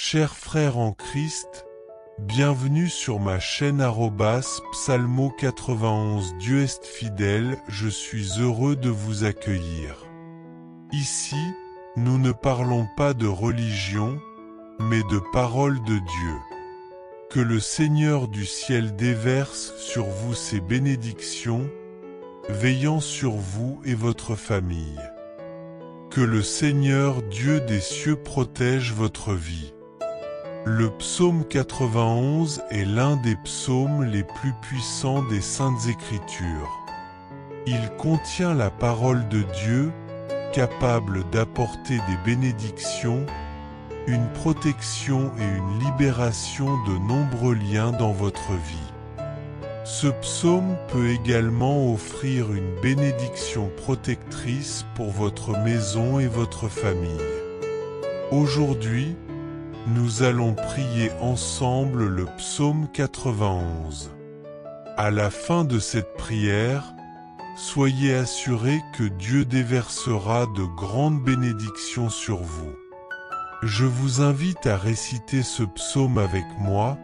Chers frères en Christ, bienvenue sur ma chaîne Psalmo 91. Dieu est fidèle, je suis heureux de vous accueillir. Ici, nous ne parlons pas de religion, mais de parole de Dieu. Que le Seigneur du ciel déverse sur vous ses bénédictions, veillant sur vous et votre famille. Que le Seigneur Dieu des cieux protège votre vie. Le psaume 91 est l'un des psaumes les plus puissants des Saintes Écritures. Il contient la parole de Dieu, capable d'apporter des bénédictions, une protection et une libération de nombreux liens dans votre vie. Ce psaume peut également offrir une bénédiction protectrice pour votre maison et votre famille. Aujourd'hui, nous allons prier ensemble le psaume 91. À la fin de cette prière, soyez assurés que Dieu déversera de grandes bénédictions sur vous. Je vous invite à réciter ce psaume avec moi,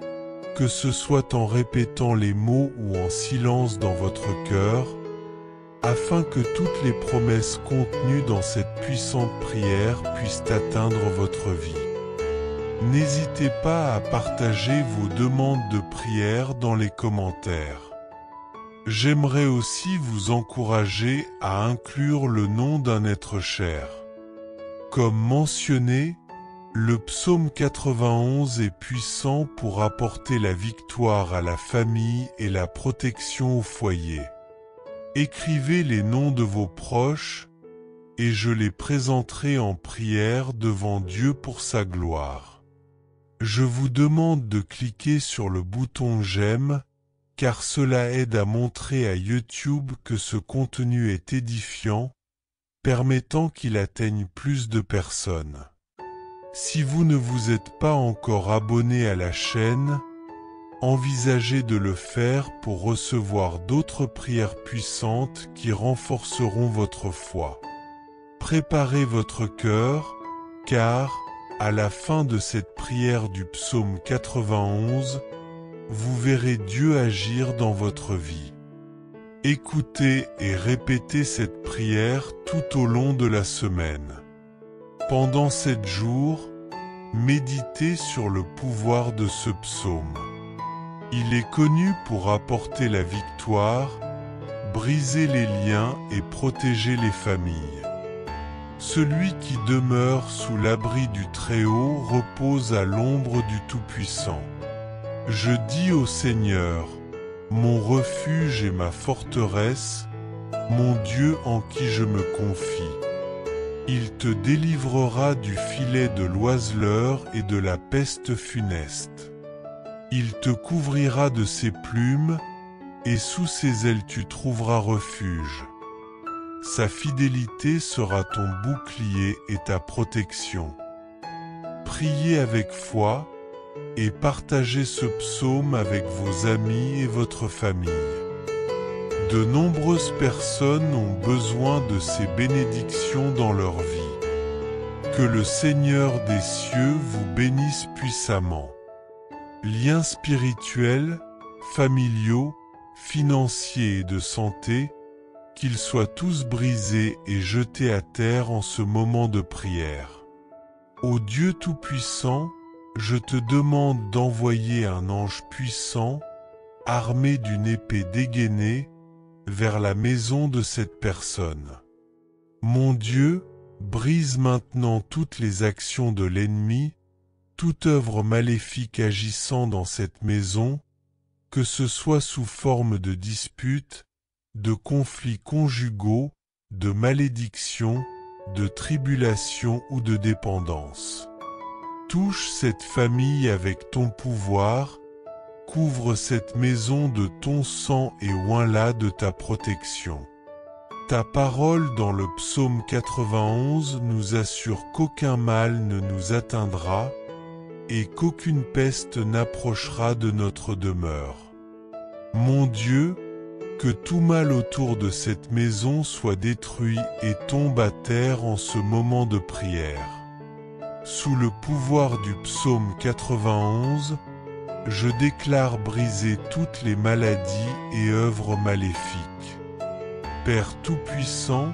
que ce soit en répétant les mots ou en silence dans votre cœur, afin que toutes les promesses contenues dans cette puissante prière puissent atteindre votre vie. N'hésitez pas à partager vos demandes de prière dans les commentaires. J'aimerais aussi vous encourager à inclure le nom d'un être cher. Comme mentionné, le psaume 91 est puissant pour apporter la victoire à la famille et la protection au foyer. Écrivez les noms de vos proches, et je les présenterai en prière devant Dieu pour sa gloire. Je vous demande de cliquer sur le bouton j'aime, car cela aide à montrer à YouTube que ce contenu est édifiant, permettant qu'il atteigne plus de personnes. Si vous ne vous êtes pas encore abonné à la chaîne, envisagez de le faire pour recevoir d'autres prières puissantes qui renforceront votre foi. Préparez votre cœur, car, à la fin de cette prière du psaume 91, vous verrez Dieu agir dans votre vie. Écoutez et répétez cette prière tout au long de la semaine. Pendant 7 jours, méditez sur le pouvoir de ce psaume. Il est connu pour apporter la victoire, briser les liens et protéger les familles. Celui qui demeure sous l'abri du Très-Haut repose à l'ombre du Tout-Puissant. Je dis au Seigneur, mon refuge et ma forteresse, mon Dieu en qui je me confie. Il te délivrera du filet de l'oiseleur et de la peste funeste. Il te couvrira de ses plumes, et sous ses ailes tu trouveras refuge. Sa fidélité sera ton bouclier et ta protection. Priez avec foi, et partagez ce psaume avec vos amis et votre famille. De nombreuses personnes ont besoin de ces bénédictions dans leur vie. Que le Seigneur des cieux vous bénisse puissamment. Liens spirituels, familiaux, financiers et de santé, qu'ils soient tous brisés et jetés à terre en ce moment de prière. Ô Dieu Tout-Puissant, je te demande d'envoyer un ange puissant, armé d'une épée dégainée, vers la maison de cette personne. Mon Dieu, brise maintenant toutes les actions de l'ennemi, toute œuvre maléfique agissant dans cette maison, que ce soit sous forme de disputes, de conflits conjugaux, de malédictions, de tribulations ou de dépendance. Touche cette famille avec ton pouvoir, couvre cette maison de ton sang et oins-la de ta protection. Ta parole dans le psaume 91 nous assure qu'aucun mal ne nous atteindra et qu'aucune peste n'approchera de notre demeure. Mon Dieu, que tout mal autour de cette maison soit détruit et tombe à terre en ce moment de prière. Sous le pouvoir du psaume 91, je déclare briser toutes les maladies et œuvres maléfiques. Père Tout-Puissant,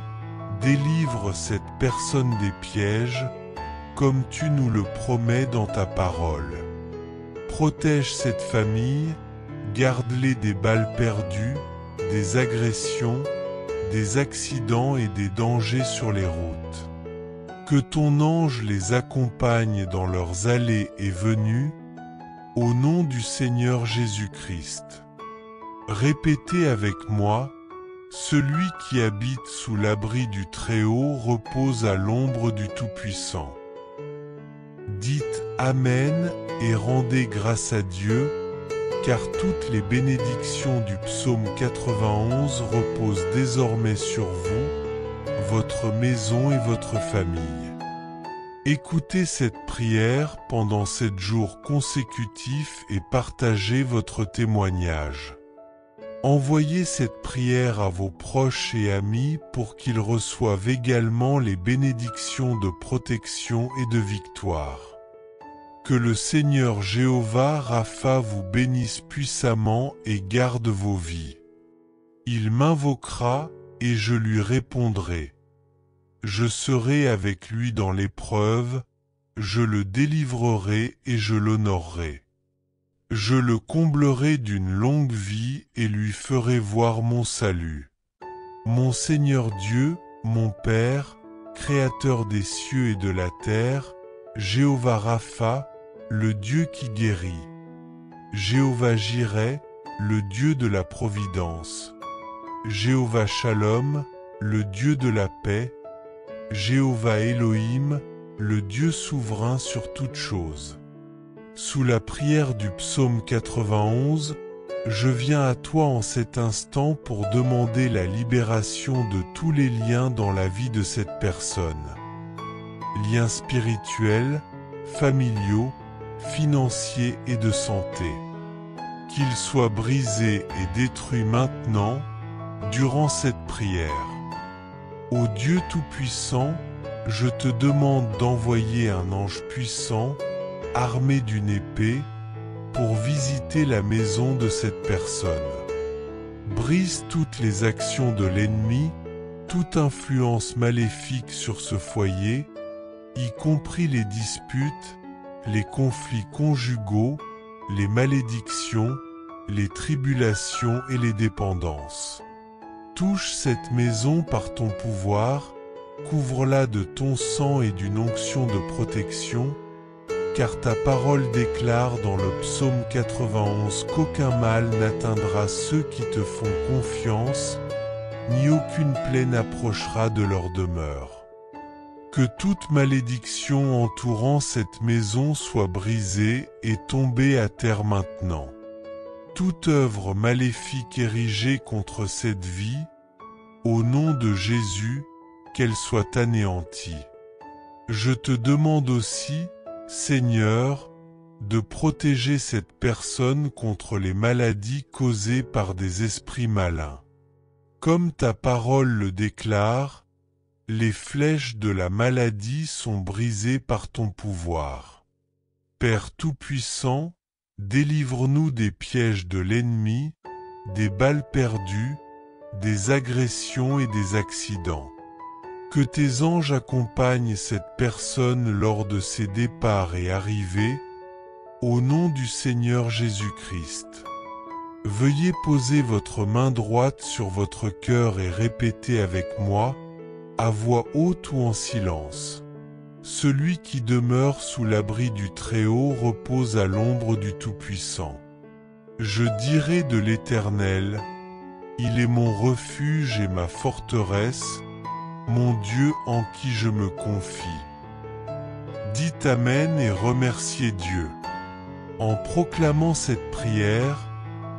délivre cette personne des pièges, comme tu nous le promets dans ta parole. Protège cette famille, garde-les des balles perdues, des agressions, des accidents et des dangers sur les routes. Que ton ange les accompagne dans leurs allées et venues, au nom du Seigneur Jésus-Christ. Répétez avec moi, celui qui habite sous l'abri du Très-Haut repose à l'ombre du Tout-Puissant. Dites Amen et rendez grâce à Dieu, car toutes les bénédictions du psaume 91 reposent désormais sur vous, votre maison et votre famille. Écoutez cette prière pendant 7 jours consécutifs et partagez votre témoignage. Envoyez cette prière à vos proches et amis pour qu'ils reçoivent également les bénédictions de protection et de victoire. Que le Seigneur Jéhovah Rapha vous bénisse puissamment et garde vos vies. Il m'invoquera et je lui répondrai. Je serai avec lui dans l'épreuve, je le délivrerai et je l'honorerai. Je le comblerai d'une longue vie et lui ferai voir mon salut. Mon Seigneur Dieu, mon Père, Créateur des cieux et de la terre, Jéhovah Rapha, le Dieu qui guérit. Jéhovah Jireh, le Dieu de la providence. Jéhovah Shalom, le Dieu de la paix. Jéhovah Elohim, le Dieu souverain sur toutes choses. Sous la prière du psaume 91, je viens à toi en cet instant pour demander la libération de tous les liens dans la vie de cette personne. Liens spirituels, familiaux, financiers et de santé. Qu'ils soient brisés et détruits maintenant, durant cette prière. Ô Dieu Tout-Puissant, je te demande d'envoyer un ange puissant, armé d'une épée, pour visiter la maison de cette personne. Brise toutes les actions de l'ennemi, toute influence maléfique sur ce foyer, y compris les disputes, les conflits conjugaux, les malédictions, les tribulations et les dépendances. Touche cette maison par ton pouvoir, couvre-la de ton sang et d'une onction de protection, car ta parole déclare dans le psaume 91 qu'aucun mal n'atteindra ceux qui te font confiance, ni aucune plaie n'approchera de leur demeure. Que toute malédiction entourant cette maison soit brisée et tombée à terre maintenant. Toute œuvre maléfique érigée contre cette vie, au nom de Jésus, qu'elle soit anéantie. Je te demande aussi, Seigneur, de protéger cette personne contre les maladies causées par des esprits malins. Comme ta parole le déclare, les flèches de la maladie sont brisées par ton pouvoir. Père Tout-Puissant, délivre-nous des pièges de l'ennemi, des balles perdues, des agressions et des accidents. Que tes anges accompagnent cette personne lors de ses départs et arrivées, au nom du Seigneur Jésus-Christ. Veuillez poser votre main droite sur votre cœur et répéter avec moi, à voix haute ou en silence. Celui qui demeure sous l'abri du Très-Haut repose à l'ombre du Tout-Puissant. Je dirai de l'Éternel, il est mon refuge et ma forteresse, mon Dieu en qui je me confie. Dites Amen et remerciez Dieu. En proclamant cette prière,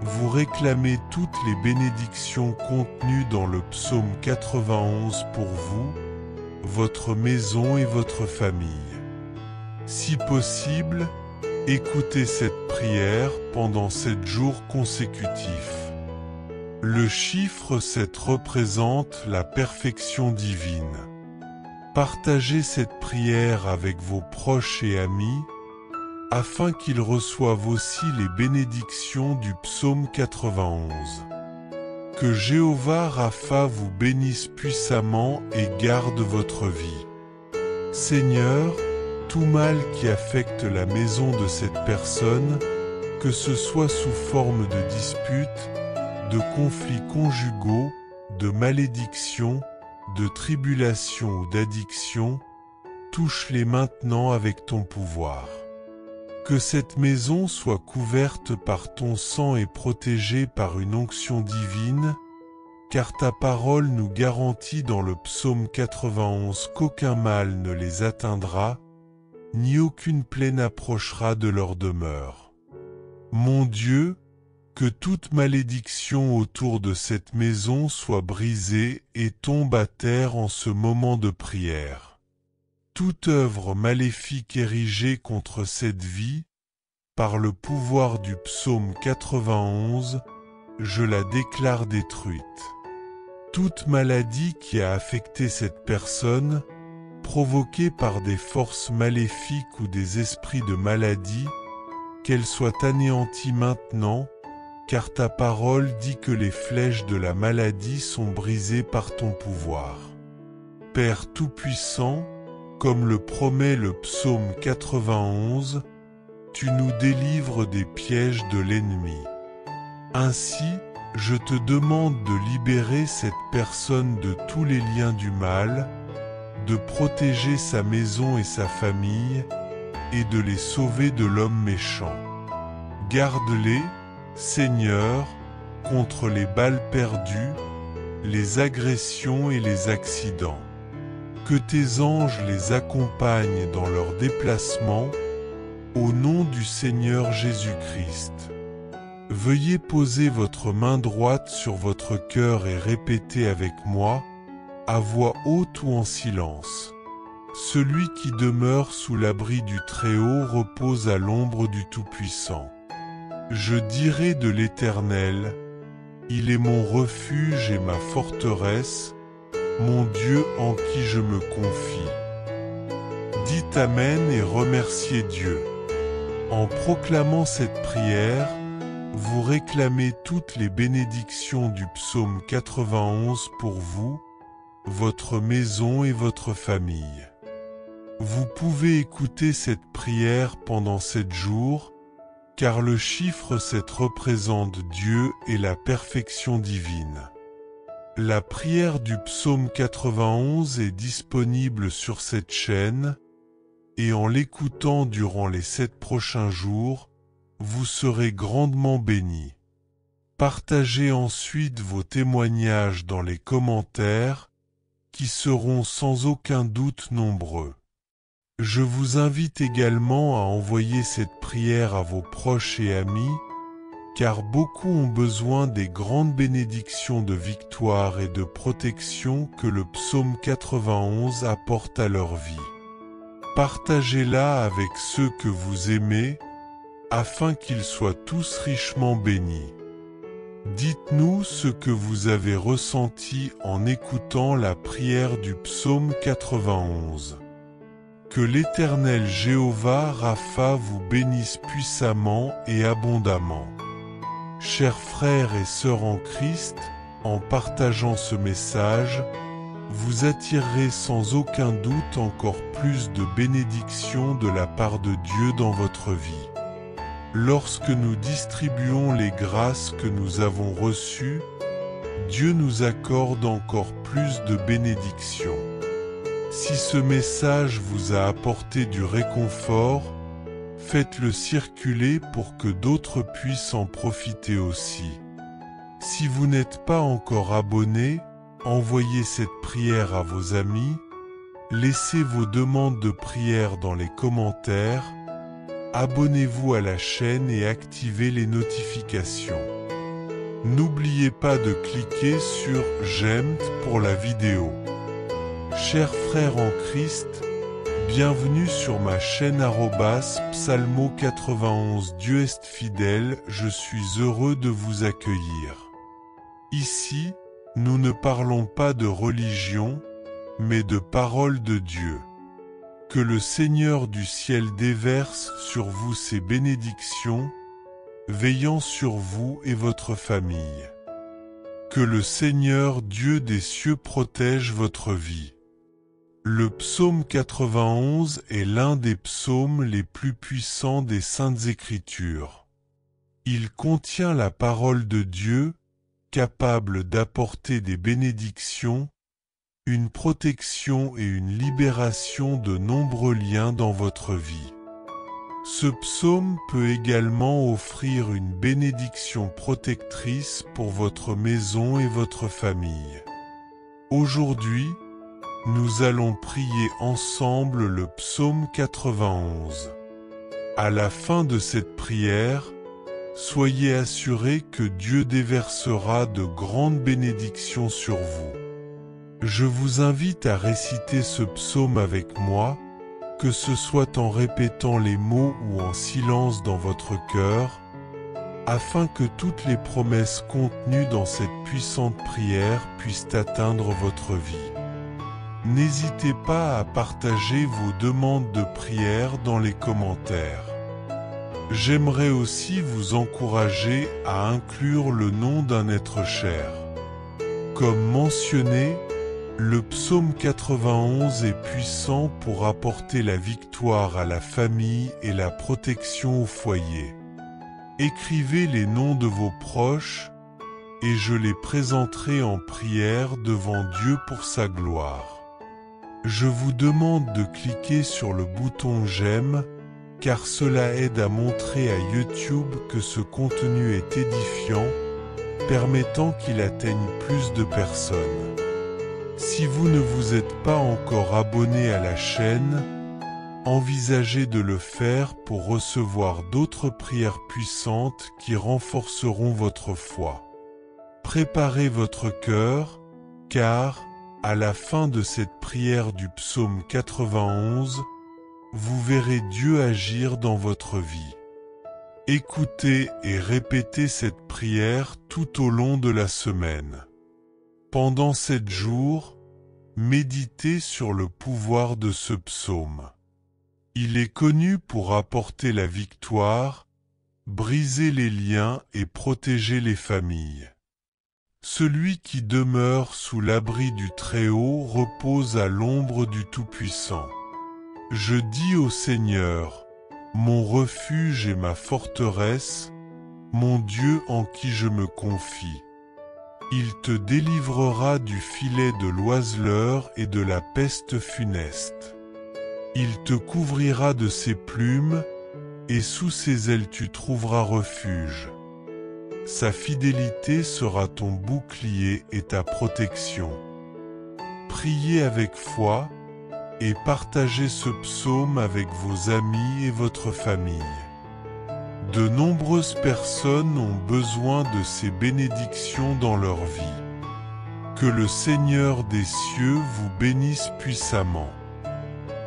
vous réclamez toutes les bénédictions contenues dans le psaume 91 pour vous, votre maison et votre famille. Si possible, écoutez cette prière pendant 7 jours consécutifs. Le chiffre 7 représente la perfection divine. Partagez cette prière avec vos proches et amis, afin qu'ils reçoivent aussi les bénédictions du psaume 91. Que Jéhovah Rapha vous bénisse puissamment et garde votre vie. Seigneur, tout mal qui affecte la maison de cette personne, que ce soit sous forme de disputes, de conflits conjugaux, de malédictions, de tribulations ou d'addictions, touche-les maintenant avec ton pouvoir. Que cette maison soit couverte par ton sang et protégée par une onction divine, car ta parole nous garantit dans le psaume 91 qu'aucun mal ne les atteindra, ni aucune plaie n'approchera de leur demeure. Mon Dieu, que toute malédiction autour de cette maison soit brisée et tombe à terre en ce moment de prière. Toute œuvre maléfique érigée contre cette vie, par le pouvoir du psaume 91, je la déclare détruite. Toute maladie qui a affecté cette personne, provoquée par des forces maléfiques ou des esprits de maladie, qu'elle soit anéantie maintenant, car ta parole dit que les flèches de la maladie sont brisées par ton pouvoir. Père Tout-Puissant, comme le promet le psaume 91, tu nous délivres des pièges de l'ennemi. Ainsi, je te demande de libérer cette personne de tous les liens du mal, de protéger sa maison et sa famille, et de les sauver de l'homme méchant. Garde-les, Seigneur, contre les balles perdues, les agressions et les accidents. Que tes anges les accompagnent dans leur déplacement, au nom du Seigneur Jésus-Christ. Veuillez poser votre main droite sur votre cœur et répéter avec moi, à voix haute ou en silence. Celui qui demeure sous l'abri du Très-Haut repose à l'ombre du Tout-Puissant. Je dirai de l'Éternel, il est mon refuge et ma forteresse, mon Dieu en qui je me confie. Dites Amen et remerciez Dieu. En proclamant cette prière, vous réclamez toutes les bénédictions du psaume 91 pour vous, votre maison et votre famille. Vous pouvez écouter cette prière pendant 7 jours, car le chiffre 7 représente Dieu et la perfection divine. La prière du psaume 91 est disponible sur cette chaîne, et en l'écoutant durant les 7 prochains jours, vous serez grandement bénis. Partagez ensuite vos témoignages dans les commentaires, qui seront sans aucun doute nombreux. Je vous invite également à envoyer cette prière à vos proches et amis, car beaucoup ont besoin des grandes bénédictions de victoire et de protection que le psaume 91 apporte à leur vie. Partagez-la avec ceux que vous aimez, afin qu'ils soient tous richement bénis. Dites-nous ce que vous avez ressenti en écoutant la prière du psaume 91. Que l'Éternel Jéhovah Rapha vous bénisse puissamment et abondamment. Chers frères et sœurs en Christ, en partageant ce message, vous attirerez sans aucun doute encore plus de bénédictions de la part de Dieu dans votre vie. Lorsque nous distribuons les grâces que nous avons reçues, Dieu nous accorde encore plus de bénédictions. Si ce message vous a apporté du réconfort, faites-le circuler pour que d'autres puissent en profiter aussi. Si vous n'êtes pas encore abonné, envoyez cette prière à vos amis, laissez vos demandes de prière dans les commentaires, abonnez-vous à la chaîne et activez les notifications. N'oubliez pas de cliquer sur « J'aime » pour la vidéo. Chers frères en Christ, bienvenue sur ma chaîne @psalmo91 Dieu est fidèle, je suis heureux de vous accueillir. Ici, nous ne parlons pas de religion, mais de paroles de Dieu. Que le Seigneur du ciel déverse sur vous ses bénédictions, veillant sur vous et votre famille. Que le Seigneur Dieu des cieux protège votre vie. Le psaume 91 est l'un des psaumes les plus puissants des Saintes Écritures. Il contient la parole de Dieu, capable d'apporter des bénédictions, une protection et une libération de nombreux liens dans votre vie. Ce psaume peut également offrir une bénédiction protectrice pour votre maison et votre famille. Aujourd'hui, nous allons prier ensemble le psaume 91. À la fin de cette prière, soyez assurés que Dieu déversera de grandes bénédictions sur vous. Je vous invite à réciter ce psaume avec moi, que ce soit en répétant les mots ou en silence dans votre cœur, afin que toutes les promesses contenues dans cette puissante prière puissent atteindre votre vie. N'hésitez pas à partager vos demandes de prière dans les commentaires. J'aimerais aussi vous encourager à inclure le nom d'un être cher. Comme mentionné, le psaume 91 est puissant pour apporter la victoire à la famille et la protection au foyer. Écrivez les noms de vos proches et je les présenterai en prière devant Dieu pour sa gloire. Je vous demande de cliquer sur le bouton j'aime car cela aide à montrer à YouTube que ce contenu est édifiant, permettant qu'il atteigne plus de personnes. Si vous ne vous êtes pas encore abonné à la chaîne, envisagez de le faire pour recevoir d'autres prières puissantes qui renforceront votre foi. Préparez votre cœur, car, à la fin de cette prière du psaume 91, vous verrez Dieu agir dans votre vie. Écoutez et répétez cette prière tout au long de la semaine. Pendant 7 jours, méditez sur le pouvoir de ce psaume. Il est connu pour apporter la victoire, briser les liens et protéger les familles. Celui qui demeure sous l'abri du Très-Haut repose à l'ombre du Tout-Puissant. Je dis au Seigneur, mon refuge et ma forteresse, mon Dieu en qui je me confie. Il te délivrera du filet de l'oiseleur et de la peste funeste. Il te couvrira de ses plumes, et sous ses ailes tu trouveras refuge. Sa fidélité sera ton bouclier et ta protection. Priez avec foi, et partagez ce psaume avec vos amis et votre famille. De nombreuses personnes ont besoin de ces bénédictions dans leur vie. Que le Seigneur des cieux vous bénisse puissamment.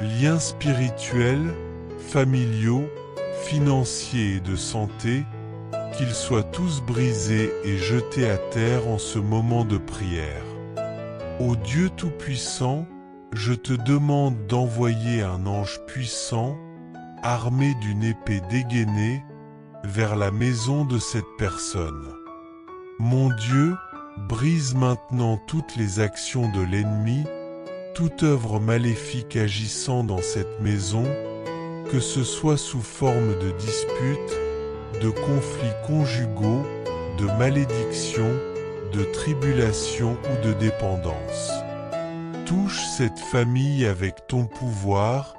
Liens spirituels, familiaux, financiers et de santé, qu'ils soient tous brisés et jetés à terre en ce moment de prière. Ô Dieu Tout-Puissant, je te demande d'envoyer un ange puissant, armé d'une épée dégainée, vers la maison de cette personne. Mon Dieu, brise maintenant toutes les actions de l'ennemi, toute œuvre maléfique agissant dans cette maison, que ce soit sous forme de disputes, de conflits conjugaux, de malédictions, de tribulations ou de dépendance. Touche cette famille avec ton pouvoir,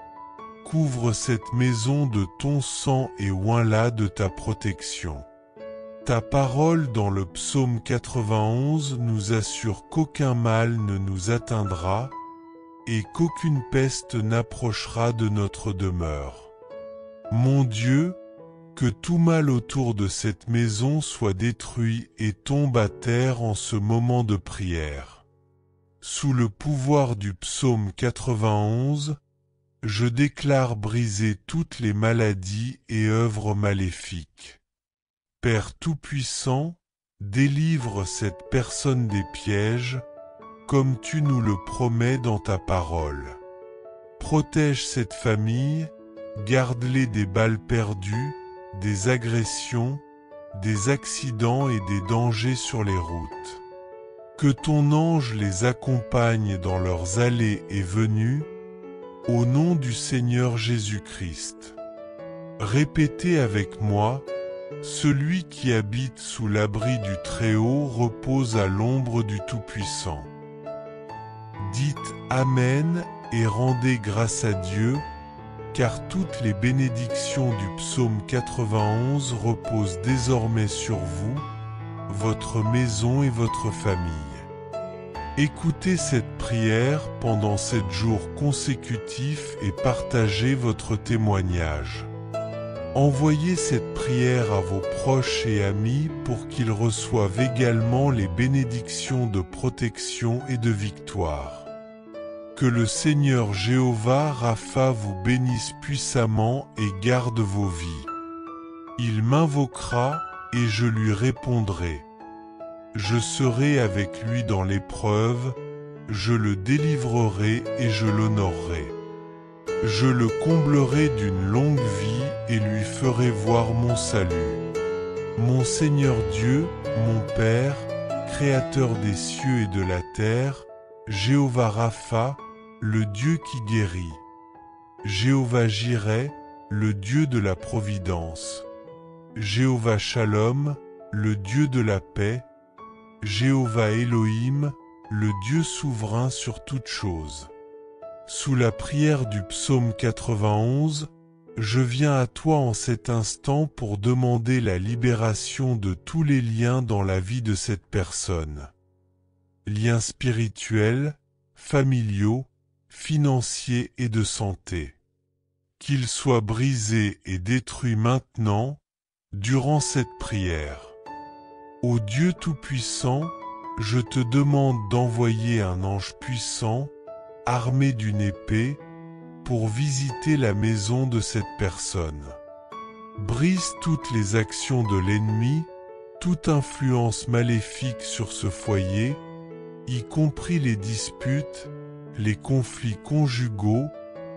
couvre cette maison de ton sang et oins-la de ta protection. Ta parole dans le psaume 91 nous assure qu'aucun mal ne nous atteindra et qu'aucune peste n'approchera de notre demeure. Mon Dieu, que tout mal autour de cette maison soit détruit et tombe à terre en ce moment de prière. Sous le pouvoir du psaume 91, je déclare briser toutes les maladies et œuvres maléfiques. Père Tout-Puissant, délivre cette personne des pièges, comme tu nous le promets dans ta parole. Protège cette famille, garde-les des balles perdues, des agressions, des accidents et des dangers sur les routes. Que ton ange les accompagne dans leurs allées et venues, au nom du Seigneur Jésus-Christ. Répétez avec moi, celui qui habite sous l'abri du Très-Haut repose à l'ombre du Tout-Puissant. Dites Amen et rendez grâce à Dieu, car toutes les bénédictions du psaume 91 reposent désormais sur vous, votre maison et votre famille. Écoutez cette prière pendant 7 jours consécutifs et partagez votre témoignage. Envoyez cette prière à vos proches et amis pour qu'ils reçoivent également les bénédictions de protection et de victoire. Que le Seigneur Jéhovah Rapha vous bénisse puissamment et garde vos vies. Il m'invoquera et je lui répondrai. Je serai avec lui dans l'épreuve, je le délivrerai et je l'honorerai. Je le comblerai d'une longue vie et lui ferai voir mon salut. Mon Seigneur Dieu, mon Père, Créateur des cieux et de la terre, Jéhovah Rapha, le Dieu qui guérit. Jéhovah Jireh, le Dieu de la providence. Jéhovah Shalom, le Dieu de la paix. Jéhovah Elohim, le Dieu souverain sur toutes choses. Sous la prière du psaume 91, je viens à toi en cet instant pour demander la libération de tous les liens dans la vie de cette personne. Liens spirituels, familiaux, financiers et de santé. Qu'ils soient brisés et détruits maintenant, durant cette prière. Ô Dieu Tout-Puissant, je te demande d'envoyer un ange puissant, armé d'une épée, pour visiter la maison de cette personne. Brise toutes les actions de l'ennemi, toute influence maléfique sur ce foyer, y compris les disputes, les conflits conjugaux,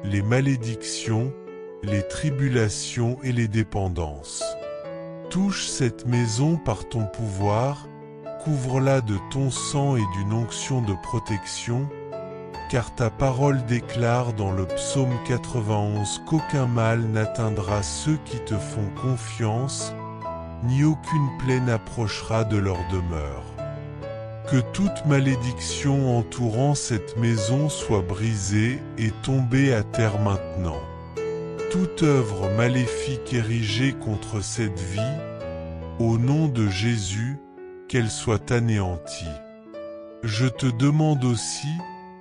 les malédictions, les tribulations et les dépendances. Touche cette maison par ton pouvoir, couvre-la de ton sang et d'une onction de protection, car ta parole déclare dans le psaume 91 qu'aucun mal n'atteindra ceux qui te font confiance, ni aucune plaie n'approchera de leur demeure. Que toute malédiction entourant cette maison soit brisée et tombée à terre maintenant. Toute œuvre maléfique érigée contre cette vie, au nom de Jésus, qu'elle soit anéantie. Je te demande aussi,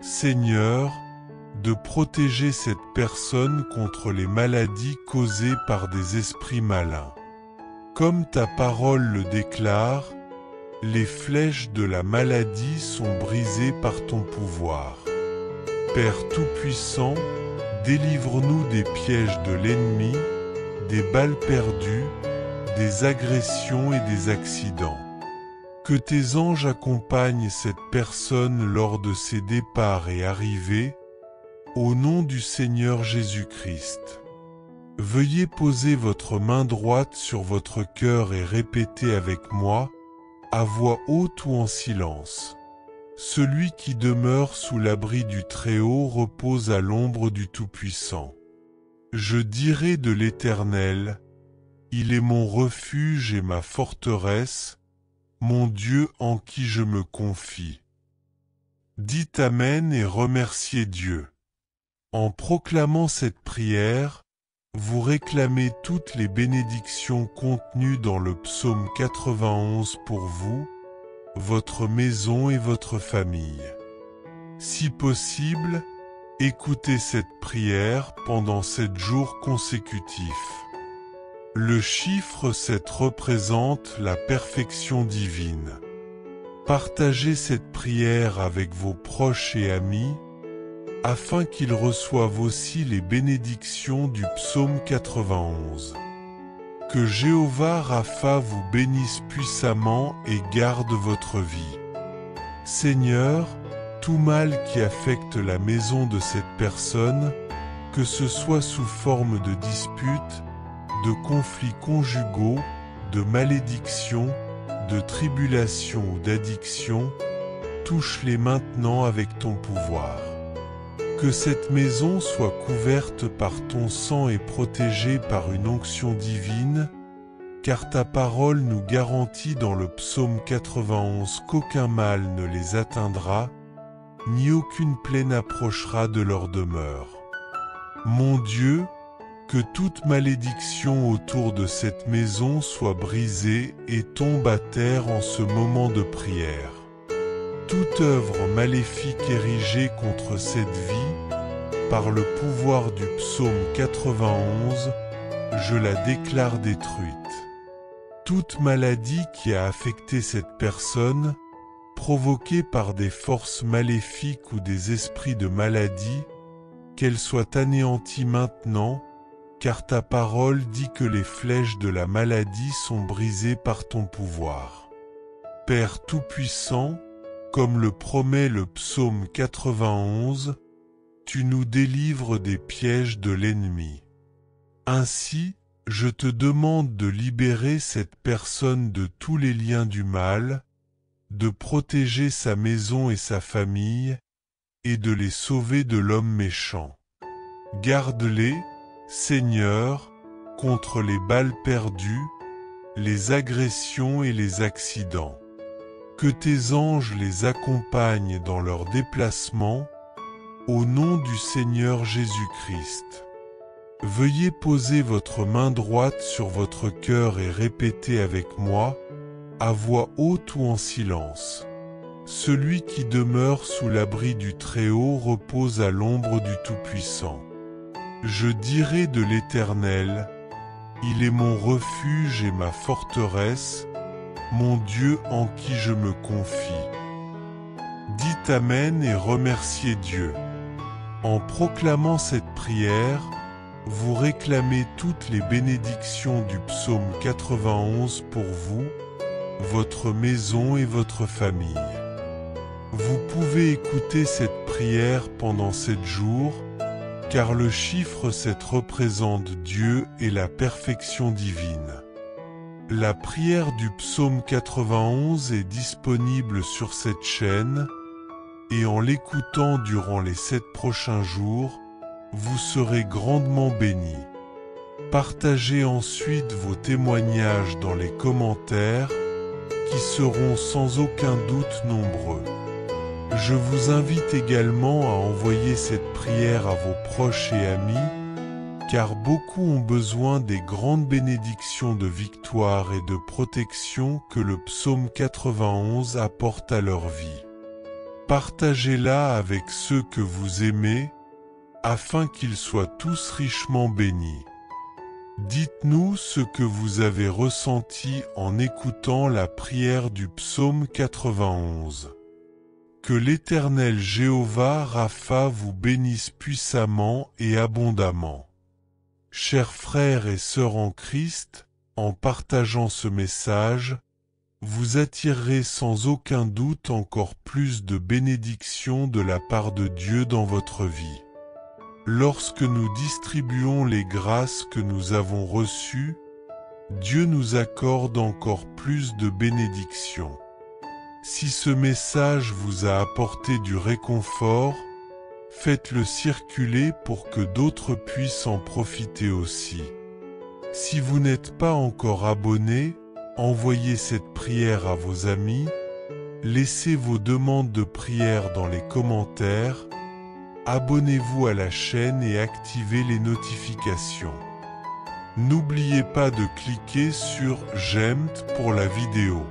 Seigneur, de protéger cette personne contre les maladies causées par des esprits malins. Comme ta parole le déclare, les flèches de la maladie sont brisées par ton pouvoir. Père Tout-Puissant, délivre-nous des pièges de l'ennemi, des balles perdues, des agressions et des accidents. Que tes anges accompagnent cette personne lors de ses départs et arrivées, au nom du Seigneur Jésus-Christ. Veuillez poser votre main droite sur votre cœur et répéter avec moi, à voix haute ou en silence. Celui qui demeure sous l'abri du Très-Haut repose à l'ombre du Tout-Puissant. Je dirai de l'Éternel, il est mon refuge et ma forteresse, mon Dieu en qui je me confie. Dites Amen et remerciez Dieu. En proclamant cette prière, vous réclamez toutes les bénédictions contenues dans le psaume 91 pour vous, votre maison et votre famille. Si possible, écoutez cette prière pendant 7 jours consécutifs. Le chiffre 7 représente la perfection divine. Partagez cette prière avec vos proches et amis, afin qu'ils reçoivent aussi les bénédictions du psaume 91. Que Jéhovah Rapha vous bénisse puissamment et garde votre vie. Seigneur, tout mal qui affecte la maison de cette personne, que ce soit sous forme de disputes, de conflits conjugaux, de malédictions, de tribulations ou d'addictions, touche-les maintenant avec ton pouvoir. Que cette maison soit couverte par ton sang et protégée par une onction divine, car ta parole nous garantit dans le psaume 91 qu'aucun mal ne les atteindra, ni aucune plaie n'approchera de leur demeure. Mon Dieu, que toute malédiction autour de cette maison soit brisée et tombe à terre en ce moment de prière. Toute œuvre maléfique érigée contre cette vie, par le pouvoir du psaume 91, je la déclare détruite. Toute maladie qui a affecté cette personne, provoquée par des forces maléfiques ou des esprits de maladie, qu'elle soit anéantie maintenant, car ta parole dit que les flèches de la maladie sont brisées par ton pouvoir. Père Tout-Puissant, comme le promet le psaume 91, tu nous délivres des pièges de l'ennemi. Ainsi, je te demande de libérer cette personne de tous les liens du mal, de protéger sa maison et sa famille, et de les sauver de l'homme méchant. Garde-les, Seigneur, contre les balles perdues, les agressions et les accidents. Que tes anges les accompagnent dans leurs déplacements, au nom du Seigneur Jésus-Christ. Veuillez poser votre main droite sur votre cœur et répéter avec moi, à voix haute ou en silence. Celui qui demeure sous l'abri du Très-Haut repose à l'ombre du Tout-Puissant. Je dirai de l'Éternel, il est mon refuge et ma forteresse, mon Dieu en qui je me confie. Dites Amen et remerciez Dieu. En proclamant cette prière, vous réclamez toutes les bénédictions du psaume 91 pour vous, votre maison et votre famille. Vous pouvez écouter cette prière pendant 7 jours, car le chiffre 7 représente Dieu et la perfection divine. La prière du psaume 91 est disponible sur cette chaîne, et en l'écoutant durant les 7 prochains jours, vous serez grandement bénis. Partagez ensuite vos témoignages dans les commentaires, qui seront sans aucun doute nombreux. Je vous invite également à envoyer cette prière à vos proches et amis, car beaucoup ont besoin des grandes bénédictions de victoire et de protection que le psaume 91 apporte à leur vie. Partagez-la avec ceux que vous aimez, afin qu'ils soient tous richement bénis. Dites-nous ce que vous avez ressenti en écoutant la prière du psaume 91. Que l'Éternel Jéhovah Rapha vous bénisse puissamment et abondamment. Chers frères et sœurs en Christ, en partageant ce message, vous attirerez sans aucun doute encore plus de bénédictions de la part de Dieu dans votre vie. Lorsque nous distribuons les grâces que nous avons reçues, Dieu nous accorde encore plus de bénédictions. Si ce message vous a apporté du réconfort, faites-le circuler pour que d'autres puissent en profiter aussi. Si vous n'êtes pas encore abonné, envoyez cette prière à vos amis, laissez vos demandes de prière dans les commentaires, abonnez-vous à la chaîne et activez les notifications. N'oubliez pas de cliquer sur « J'aime » pour la vidéo.